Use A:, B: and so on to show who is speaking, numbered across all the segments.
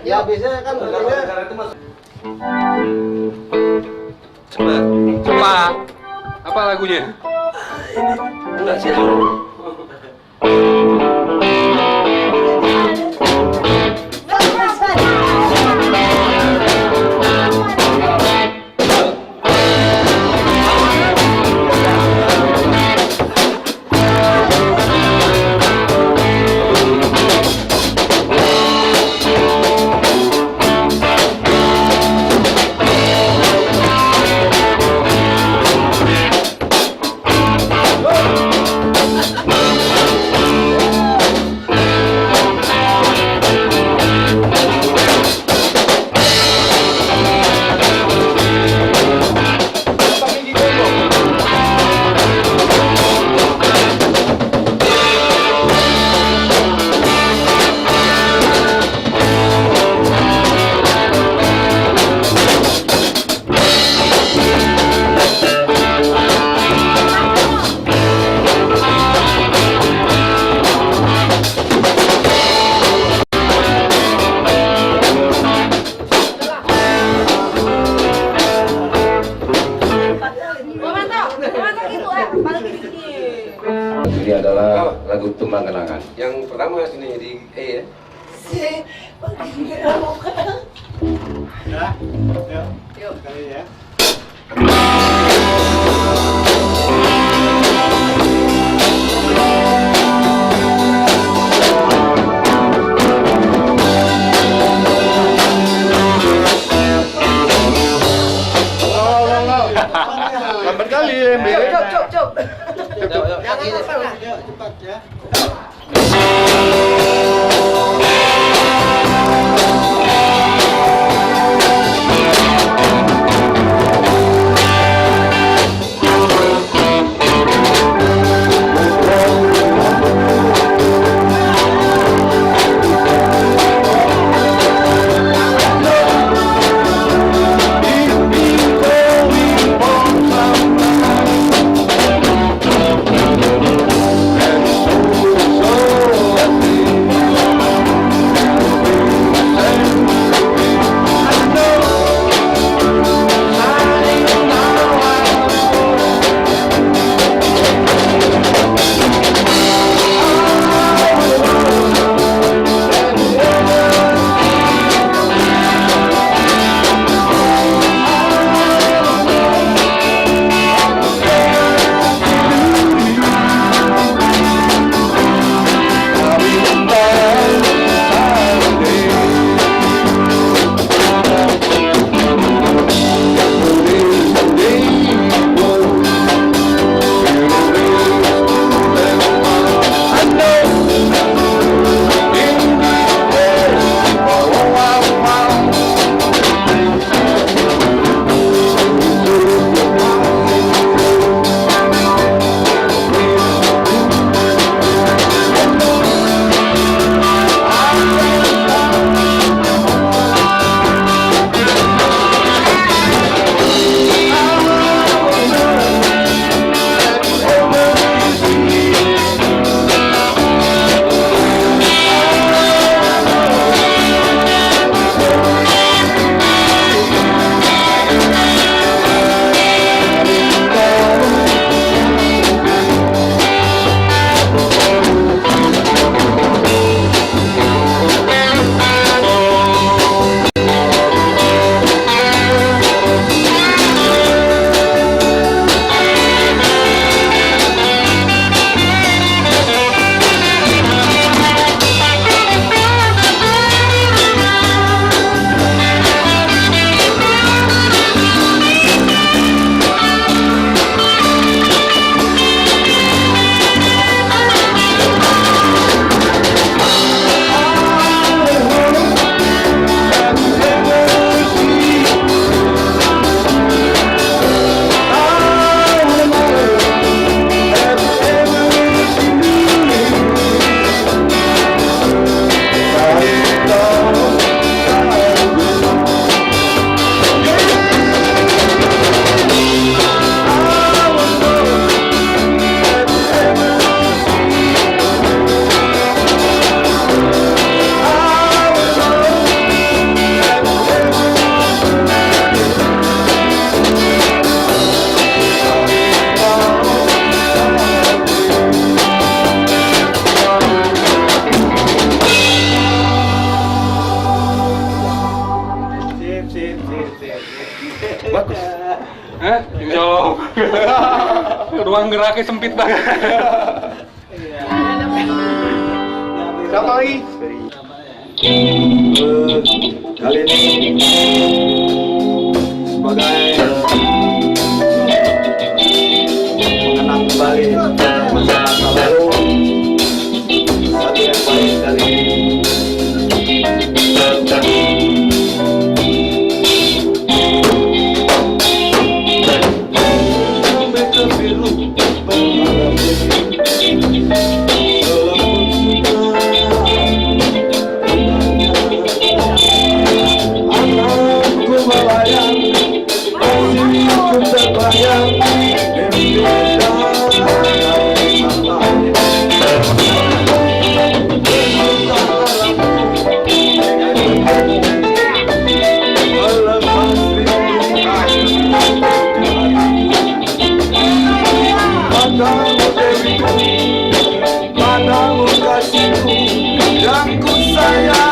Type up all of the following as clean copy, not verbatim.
A: Ya biasanya kan gara-gara itu mas.
B: Coba. Apa lagunya?
A: Enggak sih.
C: Ini adalah lagu Tumbang Kenangan.
B: Yang pertama sini di E ya.
A: Yuk, kali ya.
C: Lambat kali ya,
A: Cop. Jangan lupa, cepat ya.
C: so
B: Hah? Nyolong. Ruang geraknya sempit banget.
A: Siapa lagi? Kali ini sebagai mengenang kembali masa lalu, satu yang baik dari padamu kasihku yang ku sayang.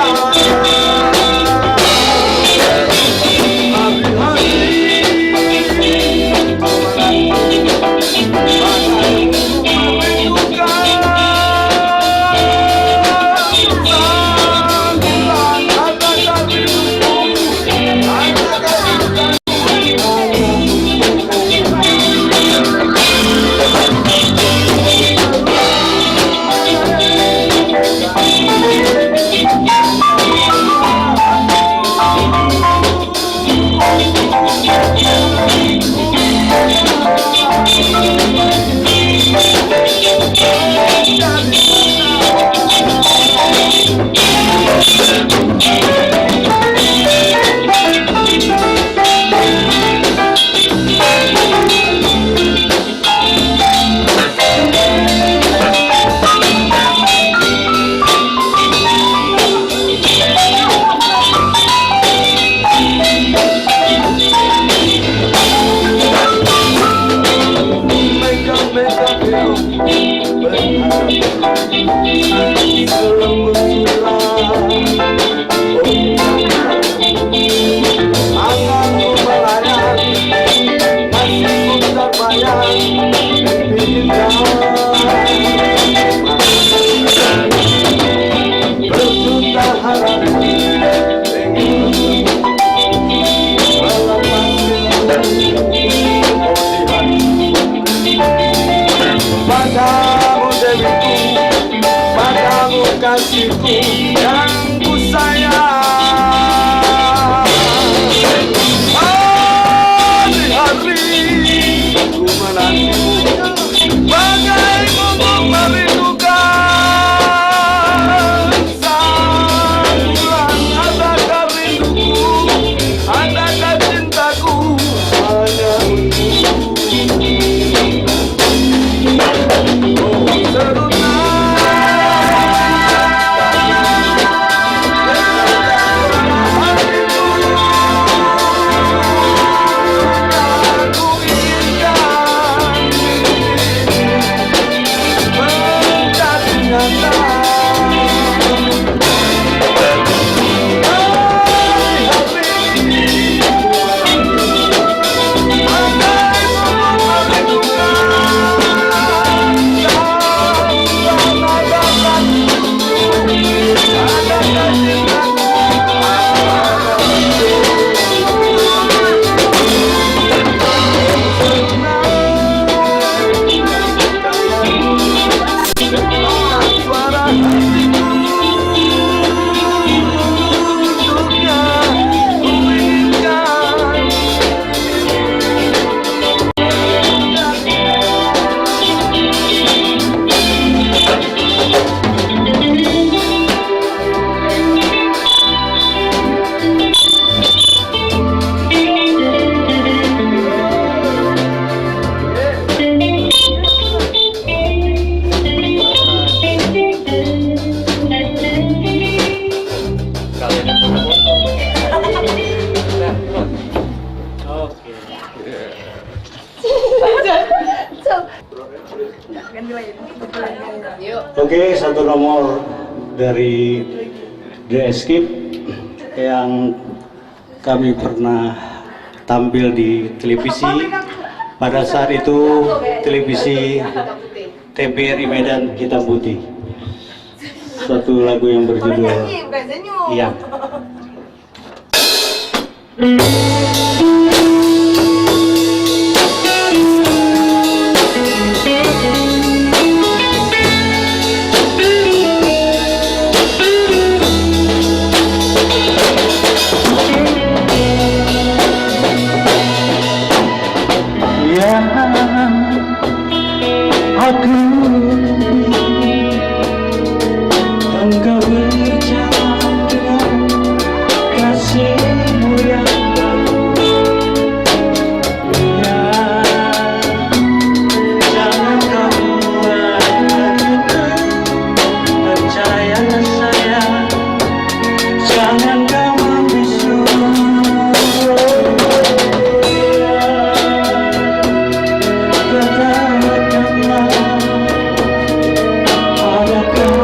A: Padamu dewiku, padamu kasihku yang ku sayang. Hari-hari ku menantimu bagai mungkuk merindukan. Sang bulan, adakah rinduku, adakah cintaku hanya untukmu. Oke, satu nomor dari The Escape yang kami pernah
D: tampil di televisi. Pada saat itu televisi TVRI Medan Hitam Putih. Suatu lagu yang berjudul Iya. Engkau berjalan dengan kasih-Mu yang baru. Ya, jangan kau buat hatiku percaya saya, jangan kau membisu. Katakanlah, adakah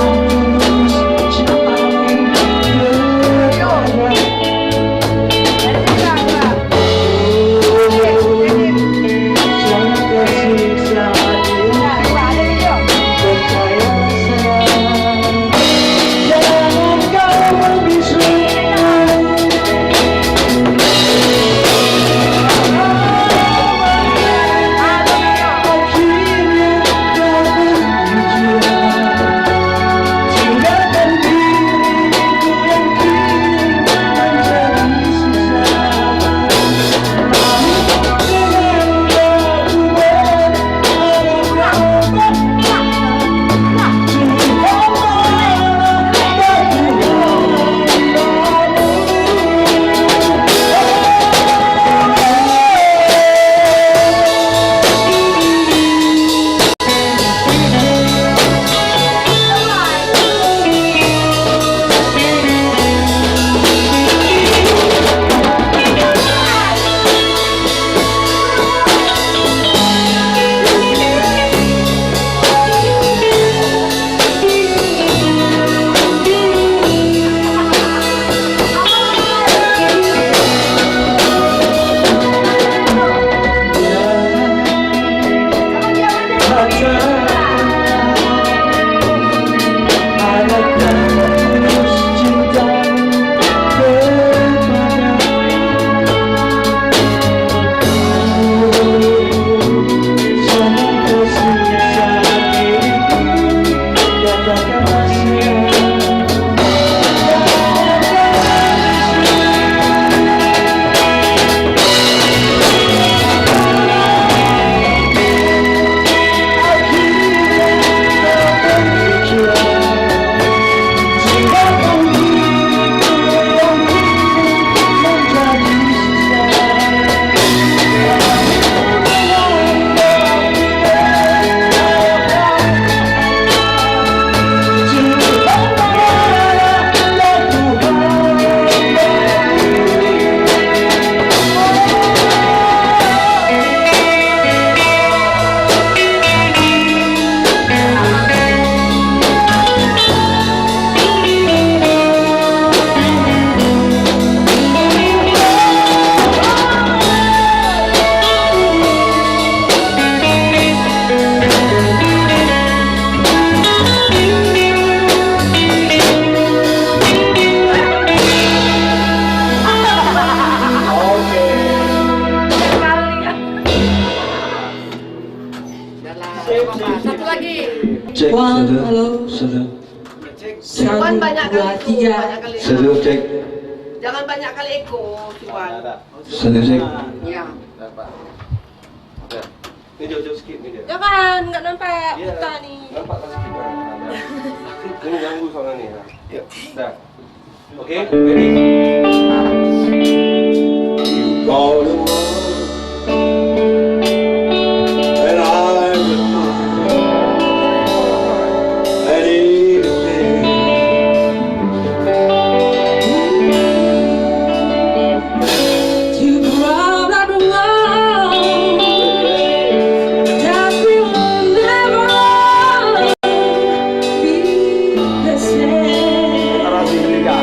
E: Satu lagi.
C: Cek,
F: One, halo.
C: sudah.
E: Cuman banyak kali
F: dua,
E: eko,
F: tiga.
E: banyak kali eko.
C: Sudah cek,
E: Jangan banyak kali eko, Cuman.
C: sudah cek.
E: Ya.
B: Ini jauh-jauh sedikit nih dia.
F: Jangan, nggak nampak
B: Iya.
F: muka nih.
B: Nampak tak sedikit kan? Ini ganggu soalnya nih. Yuk, dah. Oke, ready?
A: You call the world, and I will find anything.
F: To ground out the world, that we will never be the same.
A: Narasi Liga.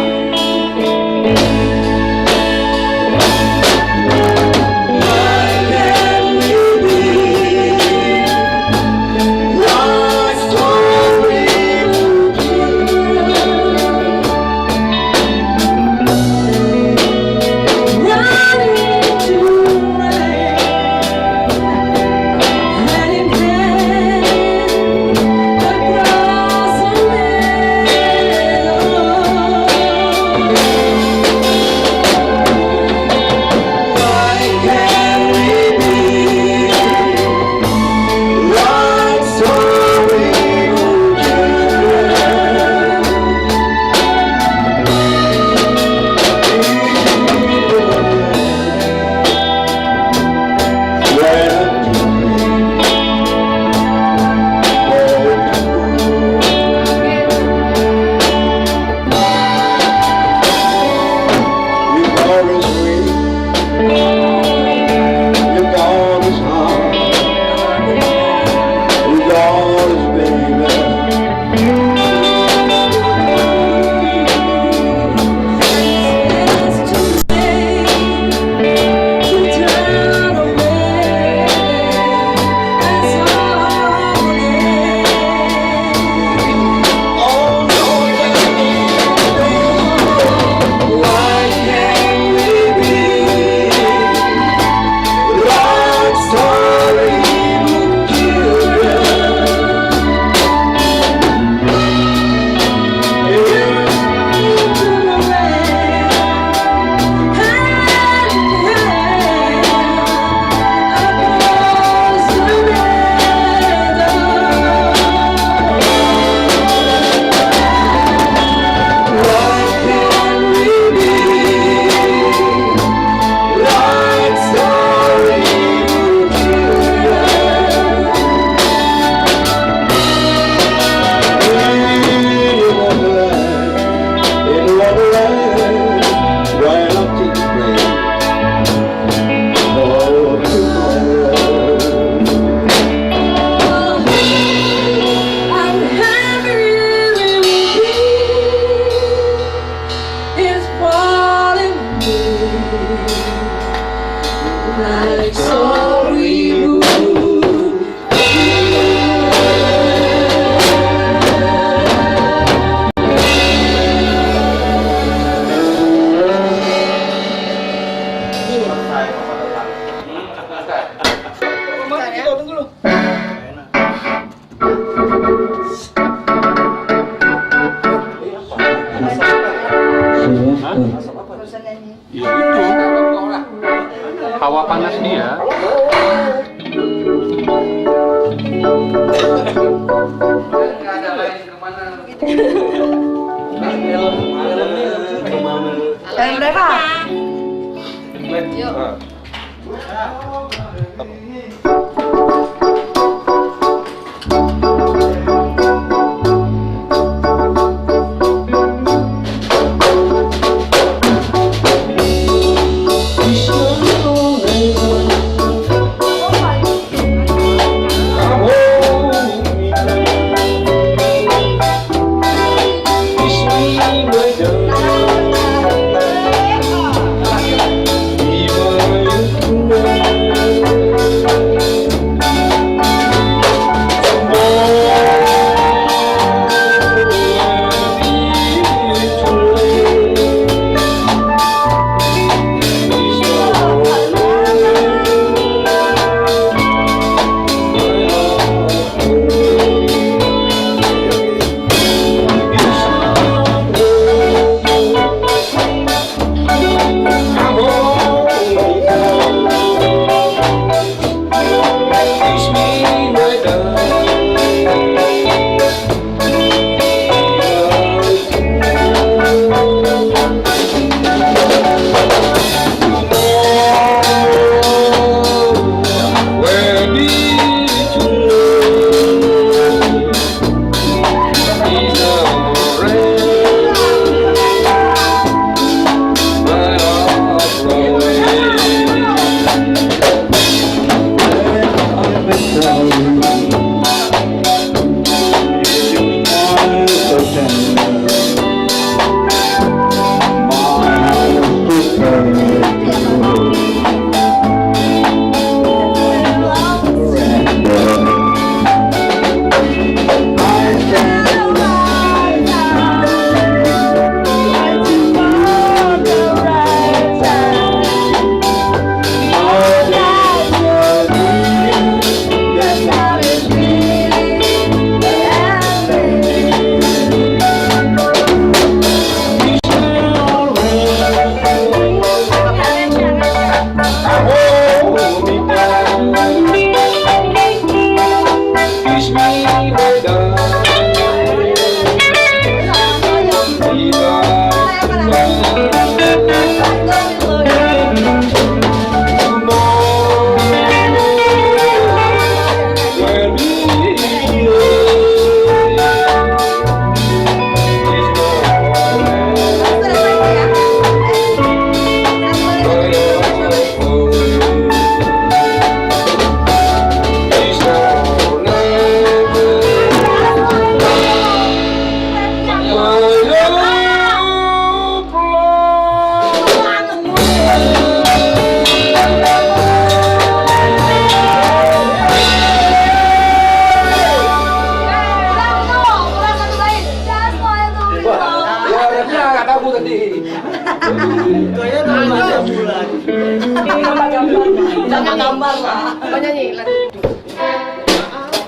E: gambar lah. Coba nyanyi lagu.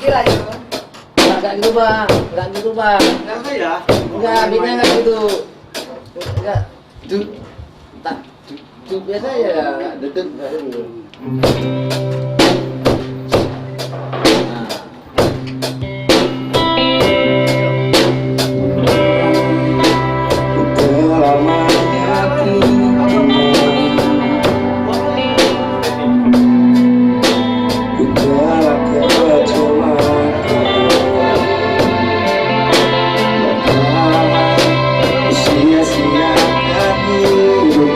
E: Gila ya.
G: Enggak gitu bang, enggak gitu bang.
A: Kenapa ya?
G: Enggak, beatnya enggak gitu. Enggak, tak, biasa ya, enggak dedek, enggak gitu.
F: Sia-siakan hidupku.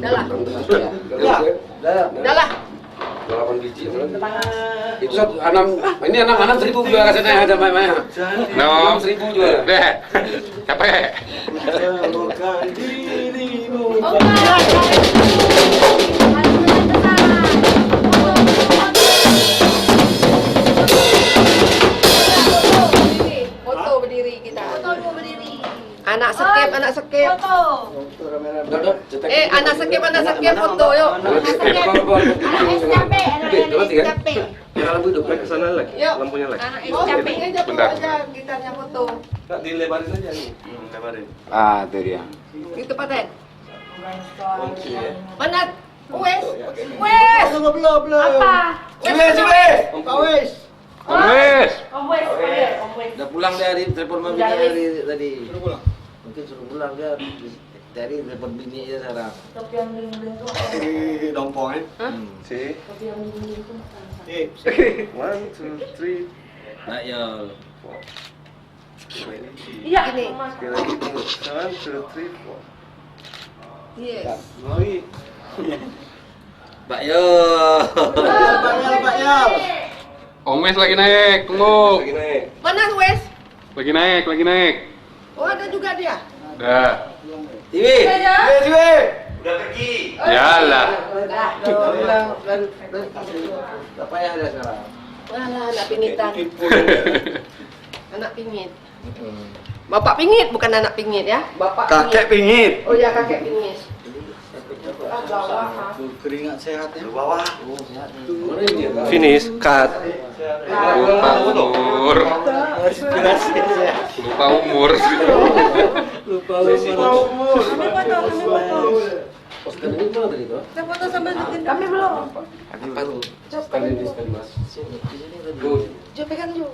E: Dah lah. Dah lah.
B: 8 biji. Itu satu ini 6.000 jual rasanya ada main-main. 6.000 jual.
C: Deh. Capek.
A: Salurkan dirimu.
E: Foto berdiri kita.
F: Foto dua berdiri.
E: Anak skip, anak skip.
F: Foto.
E: Anak skip foto yuk.
F: Anak SCP, anak SCP.
B: Lampu hidup ke sana lagi.
E: Yuk.
B: Lampunya lagi.
F: Anak
E: Oh,
F: SCP.
E: ini aja
C: Bentar.
E: aja gitarnya foto.
B: Enggak dilebarin aja nih. Lebarin.
C: Ah, itu dia.
E: Itu paten.
B: Kunci ya.
E: Mana? Wes. Wes.
A: Belum.
F: Apa?
A: Om Kawis.
C: Wes.
F: Om Wes. Om Wes.
G: Udah pulang dari telepon mami
F: Udah,
G: dari tadi.
A: Suruh pulang.
G: Mungkin suruh pulang dia dari telepon bini aja sekarang.
F: Tapi yang bling-bling tuh.
A: Di Dompong ya.
B: Si.
F: Tapi yang bling-bling tuh.
B: 1 2 3.
G: Nah, ya.
F: Iya,
E: Ini.
F: Mas.
B: 1 2 3 4.
E: Yes.
A: Lagi.
G: Pak Yo.
A: Pak Yal.
C: Om Wes lagi naik, tunggu.
B: Lagi naik.
E: Mana Wes?
C: Lagi naik.
E: Oh, ada juga dia.
C: Dah.
G: TV.
B: Udah pergi.
C: Yalah.
G: Gak payah dia sekarang.
E: Alah, anak pingitan. Anak pingit. Bapak pingit bukan anak pingit ya. Bapak
A: Kakek pingit.
E: Oh ya, kakek pingit.
A: Keringat sehat ya.
B: Bawah.
G: Oh, sehat.
B: Finish, cut.
C: Lupa umur.
A: Inspirasi sehat.
C: Lupa umur.
A: Lupa umur.
F: Ambil foto, ambil foto.
G: Oscar ini mana tadi tuh?
F: Kita foto sambil bikin.
E: Kami belum.
G: Baru.
E: Coba pegang dulu.
G: Di sini tadi.
E: Coba pegang dulu.